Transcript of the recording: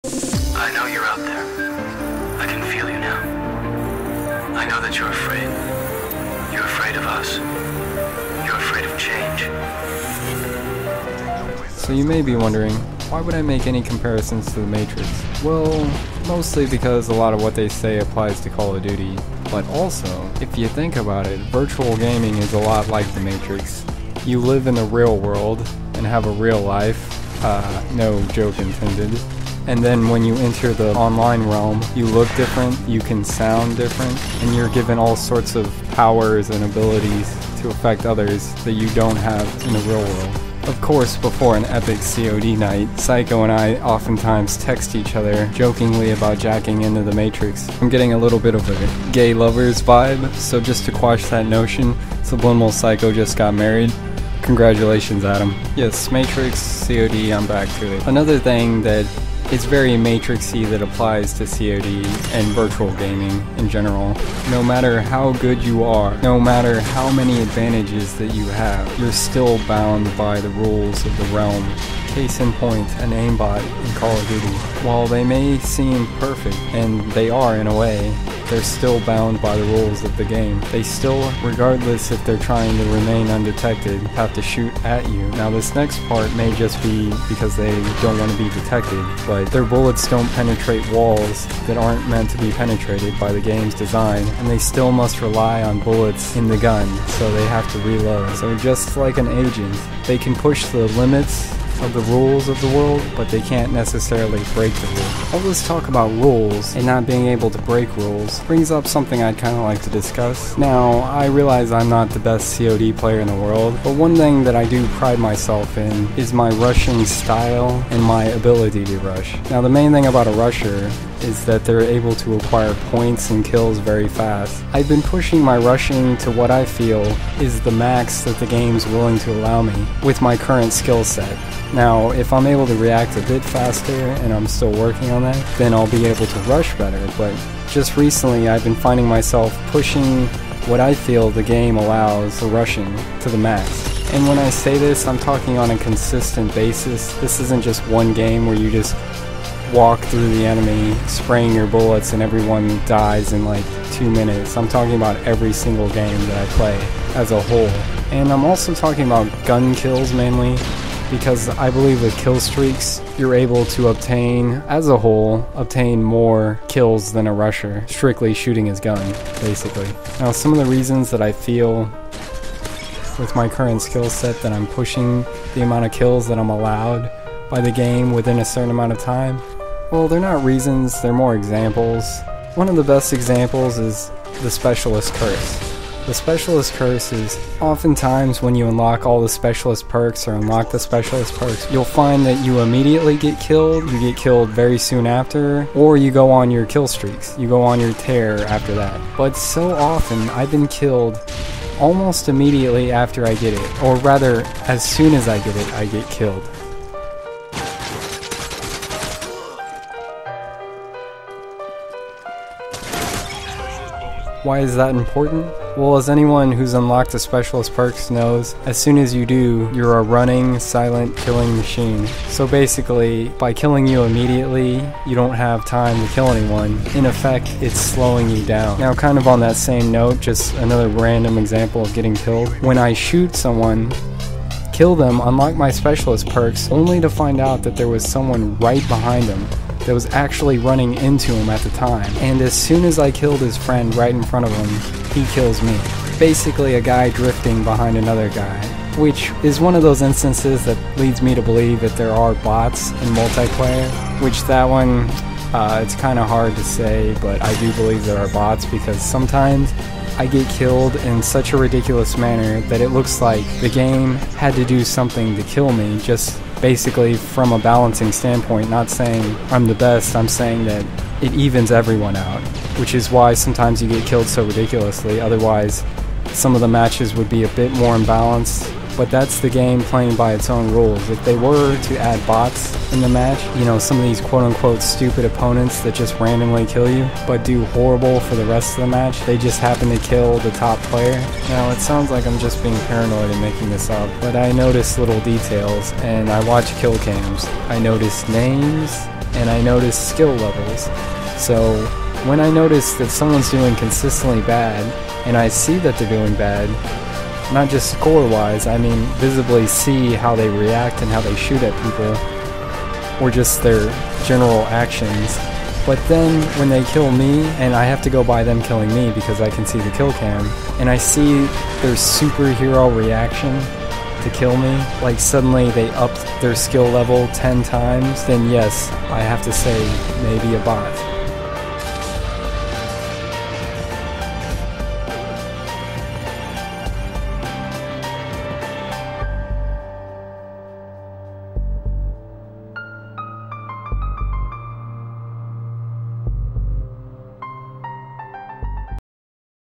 I know you're out there. I can feel you now. I know that you're afraid. You're afraid of us. You're afraid of change. So you may be wondering, why would I make any comparisons to the Matrix? Well, mostly because a lot of what they say applies to Call of Duty, but also, if you think about it, virtual gaming is a lot like the Matrix. You live in the real world and have a real life, no joke intended. And then when you enter the online realm, you look different, you can sound different, and you're given all sorts of powers and abilities to affect others that you don't have in the real world. Of course, before an epic COD night, Psycho and I oftentimes text each other jokingly about jacking into the Matrix. I'm getting a little bit of a gay lovers vibe, so just to quash that notion, Subliminal Psycho just got married. Congratulations, Adam. Yes, Matrix, COD, I'm back to it. Another thing that is very Matrixy that applies to COD and virtual gaming in general. No matter how good you are, no matter how many advantages that you have, you're still bound by the rules of the realm. Case in point, an aimbot in Call of Duty. While they may seem perfect, and they are in a way, they're still bound by the rules of the game. They still, regardless if they're trying to remain undetected, have to shoot at you. Now this next part may just be because they don't want to be detected, but their bullets don't penetrate walls that aren't meant to be penetrated by the game's design, and they still must rely on bullets in the gun, so they have to reload. So just like an agent, they can push the limits of the rules of the world, but they can't necessarily break the rules. All this talk about rules and not being able to break rules brings up something I'd kind of like to discuss. Now, I realize I'm not the best COD player in the world, but one thing that I do pride myself in is my rushing style and my ability to rush. Now, the main thing about a rusher is that they're able to acquire points and kills very fast. I've been pushing my rushing to what I feel is the max that the game's willing to allow me with my current skill set. Now, if I'm able to react a bit faster, and I'm still working on that, then I'll be able to rush better, but just recently I've been finding myself pushing what I feel the game allows the rushing to the max. And when I say this, I'm talking on a consistent basis. This isn't just one game where you just walk through the enemy, spraying your bullets, and everyone dies in like 2 minutes. I'm talking about every single game that I play as a whole. And I'm also talking about gun kills mainly, because I believe with kill streaks, you're able to obtain, as a whole, obtain more kills than a rusher, strictly shooting his gun, basically. Now, some of the reasons that I feel with my current skill set that I'm pushing the amount of kills that I'm allowed by the game within a certain amount of time, well, they're not reasons, they're more examples. One of the best examples is the Specialist Curse. The Specialist Curse is oftentimes when you unlock all the Specialist perks or unlock the Specialist perks, you'll find that you immediately get killed, you get killed very soon after, or you go on your kill streaks, you go on your tear after that. But so often, I've been killed almost immediately after I get it, or rather, as soon as I get it, I get killed. Why is that important? Well, as anyone who's unlocked the Specialist perks knows, as soon as you do, you're a running, silent killing machine. So basically, by killing you immediately, you don't have time to kill anyone. In effect, it's slowing you down. Now, kind of on that same note, just another random example of getting killed. When I shoot someone, kill them, unlock my Specialist perks, only to find out that there was someone right behind them that was actually running into him at the time. And as soon as I killed his friend right in front of him, he kills me. Basically a guy drifting behind another guy, which is one of those instances that leads me to believe that there are bots in multiplayer, which that one, it's kind of hard to say, but I do believe there are bots because sometimes I get killed in such a ridiculous manner that it looks like the game had to do something to kill me, just basically from a balancing standpoint, not saying I'm the best, I'm saying that it evens everyone out, which is why sometimes you get killed so ridiculously. Otherwise, some of the matches would be a bit more imbalanced, but that's the game playing by its own rules. If they were to add bots in the match, you know, some of these quote-unquote stupid opponents that just randomly kill you, but do horrible for the rest of the match, they just happen to kill the top player. Now, it sounds like I'm just being paranoid and making this up, but I notice little details, and I watch kill cams. I notice names, and I notice skill levels. So when I notice that someone's doing consistently bad, and I see that they're doing bad, not just score-wise, I mean visibly see how they react and how they shoot at people, or just their general actions. But then when they kill me, and I have to go by them killing me because I can see the kill cam, and I see their superhero reaction to kill me, like suddenly they upped their skill level 10 times, then yes, I have to say maybe a bot.